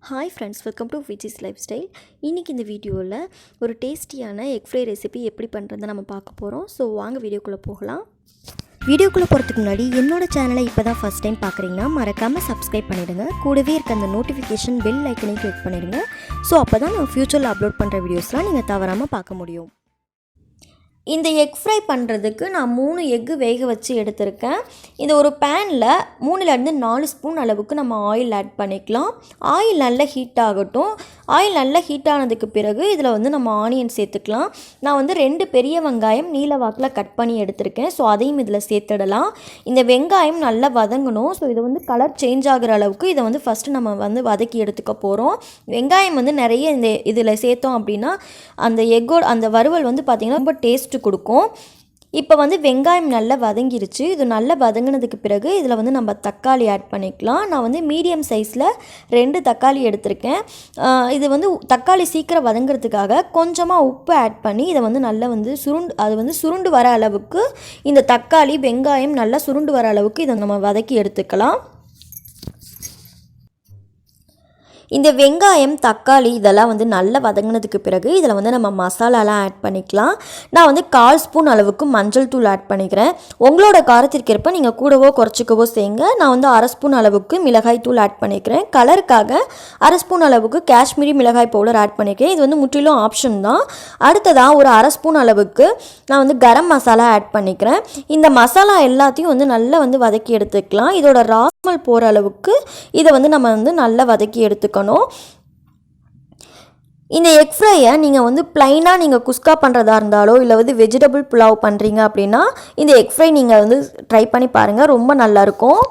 Hi friends, welcome to vijislifestyle. இன்னைக்கு இந்த வீடியோல ஒரு டேஸ்டியான எக் ஃப்ரை ரெசிபி எப்படி பண்றதுன்னு நம்ம பார்க்க போறோம். சோ வாங்க வீடியோக்குள்ள போகலாம். வீடியோக்குள்ள போறதுக்கு முன்னாடி என்னோட சேனலை இப்போதான் ஃபர்ஸ்ட் டைம் பார்க்குறீங்கன்னா மறக்காம Subscribe பண்ணிடுங்க. கூடவே இருக்க அந்த நோட்டிஃபிகேஷன் பெல் ஐகானை கிளிக் பண்ணிடுங்க. சோ அப்பதான் நான் ஃபியூச்சர்ல அப்லோட் பண்ற வீடியோஸ்லாம் நீங்க தவறாம பார்க்க முடியும். இந்த எக் ஃப்ரை பண்ணுறதுக்கு நான் 3 எக்கு வேக வச்சு எடுத்திருக்கேன். இந்த ஒரு பேனில் 3லேருந்து 4 ஸ்பூன் அளவுக்கு நம்ம ஆயில் ஆட் பண்ணிக்கலாம். ஆயில் நல்லா ஹீட் ஆகட்டும். ஆயில் நல்லா ஹீட் ஆனதுக்கு பிறகு இதில் நம்ம ஆனியன் சேர்த்துக்கலாம். நான் 2 பெரிய வெங்காயம் நீல வாக்கில் கட் பண்ணி எடுத்திருக்கேன். ஸோ அதையும் இதில் சேர்த்துடலாம். இந்த வெங்காயம் நல்லா வதங்கணும். ஸோ இதை கலர் சேஞ்ச் ஆகிற அளவுக்கு இதை ஃபஸ்ட்டு நம்ம வதக்கி எடுத்துக்க போகிறோம். வெங்காயம் நிறைய இந்த இதில் சேர்த்தோம் அப்படின்னா அந்த எக்கோட அந்த வறுவல் பார்த்திங்கன்னா ரொம்ப டேஸ்ட் கொடுக்கும். இப்போ வெங்காயம் நல்லா வதங்கிருச்சு. இது நல்லா வதங்கினதுக்கு பிறகு இதில் நம்ம தக்காளி ஆட் பண்ணிக்கலாம். நான் மீடியம் சைஸில் 2 தக்காளி எடுத்திருக்கேன். இது தக்காளி சீக்கிரம் வதங்கிறதுக்காக கொஞ்சமாக உப்பு ஆட் பண்ணி இதை நல்லா சுருண்டு வர அளவுக்கு இந்த தக்காளி வெங்காயம் நல்லா சுருண்டு வர அளவுக்கு இதை நம்ம வதக்கி எடுத்துக்கலாம். இந்த வெங்காயம் தக்காளி இதெல்லாம் நல்லா வதங்கினதுக்கு பிறகு இதில் நம்ம மசாலாலாம் ஆட் பண்ணிக்கலாம். நான் 1/4 ஸ்பூன் அளவுக்கு மஞ்சள் தூள் ஆட் பண்ணிக்கிறேன். உங்களோட காரத்திற்கேற்ப நீங்கள் கூடவோ குறைச்சிக்கவோ செய்யுங்க. நான் 1/2 ஸ்பூன் அளவுக்கு மிளகாய் தூள் ஆட் பண்ணிக்கிறேன். கலருக்காக 1/2 ஸ்பூன் அளவுக்கு காஷ்மீரி மிளகாய் பவுடர் ஆட் பண்ணிக்கிறேன். இது முற்றிலும் ஆப்ஷன் தான். அடுத்ததாக ஒரு 1/2 ஸ்பூன் அளவுக்கு நான் கரம் மசாலா ஆட் பண்ணிக்கிறேன். இந்த மசாலா எல்லாத்தையும் நல்லா வதக்கி எடுத்துக்கலாம். இதோட ராஸ்மல் போகிற அளவுக்கு இதை நம்ம நல்லா வதக்கி எடுத்துக்கணும். இந்த எக் ஃப்ரையை நீங்கள் ப்ளைனாக நீங்கள் குஸ்கா பண்ணுறதா இருந்தாலோ இல்லை வெஜிடபிள் புலாவ் பண்ணுறீங்க அப்படின்னா இந்த எக் ஃப்ரை நீங்கள் ட்ரை பண்ணி பாருங்கள், ரொம்ப நல்லாயிருக்கும்.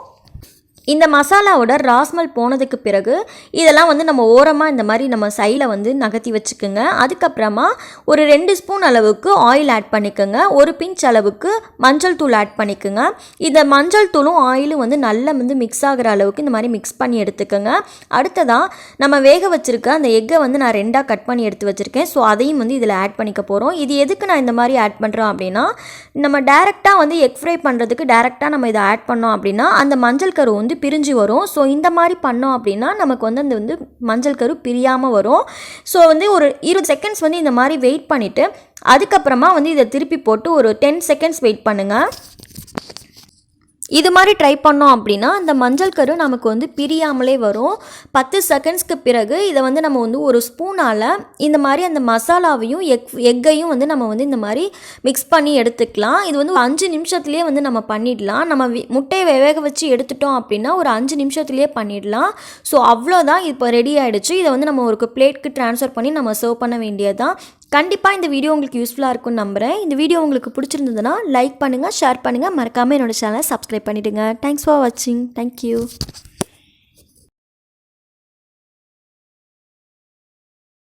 இந்த மசாலாவோட ராஸ்மல் போனதுக்கு பிறகு இதெல்லாம் நம்ம ஓரமாக இந்த மாதிரி நம்ம சைடில் நகர்த்தி வச்சுக்கோங்க. அதுக்கப்புறமா ஒரு 2 ஸ்பூன் அளவுக்கு ஆயில் ஆட் பண்ணிக்கோங்க. ஒரு பிஞ்ச் அளவுக்கு மஞ்சள் தூள் ஆட் பண்ணிக்கோங்க. இந்த மஞ்சள் தூளும் ஆயிலும் நல்லா மிக்ஸ் ஆகிற அளவுக்கு இந்த மாதிரி மிக்ஸ் பண்ணி எடுத்துக்கோங்க. அடுத்ததாக நம்ம வேக வச்சுருக்க அந்த எக்கை நான் 2ஆக கட் பண்ணி எடுத்து வச்சுருக்கேன். ஸோ அதையும் இதில் ஆட் பண்ணிக்க போகிறோம். இது எதுக்கு நான் இந்த மாதிரி ஆட் பண்ணுறோம் அப்படின்னா, நம்ம டேரெக்டாக எக் ஃப்ரை பண்ணுறதுக்கு டேரெக்டாக நம்ம இதை ஆட் பண்ணோம் அப்படின்னா அந்த மஞ்சள் கரு பிரிஞ்சு வரும். ஸோ இந்த மாதிரி பண்ணோம் அப்படின்னா நமக்கு அந்த மஞ்சள் கரு பிரியாமல் வரும். ஸோ ஒரு 20 செகண்ட்ஸ் இந்த மாதிரி வெயிட் பண்ணிவிட்டு அதுக்கப்புறமா இதை திருப்பி போட்டு ஒரு 10 செகண்ட்ஸ் வெயிட் பண்ணுங்கள். இது மாதிரி ட்ரை பண்ணோம் அப்படின்னா அந்த மஞ்சள் கரு நமக்கு பிரியாமலே வரும். 10 செகண்ட்ஸ்க்கு பிறகு இதை நம்ம ஒரு ஸ்பூனால் இந்த மாதிரி அந்த மசாலாவையும் எக்கையும் நம்ம இந்த மாதிரி மிக்ஸ் பண்ணி எடுத்துக்கலாம். இது 5 நிமிஷத்துலேயே நம்ம பண்ணிடலாம். நம்ம முட்டையை வேக வச்சு எடுத்துட்டோம் அப்படின்னா ஒரு 5 நிமிஷத்துலேயே பண்ணிடலாம். ஸோ அவ்வளோதான், இப்போ ரெடி ஆகிடுச்சு. இதை நம்ம ஒரு பிளேட்க்கு ட்ரான்ஸ்ஃபர் பண்ணி நம்ம சர்வ் பண்ண வேண்டியதுதான். கண்டிப்பாக இந்த வீடியோ உங்களுக்கு யூஸ்ஃபுல்லாக இருக்கும்னு நம்புகிறேன். இந்த வீடியோ உங்களுக்கு பிடிச்சிருந்ததுன்னா லைக் பண்ணுங்கள், ஷேர் பண்ணுங்கள், மறக்காமல் என்னோட சேனலை சப்ஸ்கிரைப் பண்ணிவிடுங்க. தேங்க்ஸ் ஃபார் வாட்சிங். தேங்க்யூ.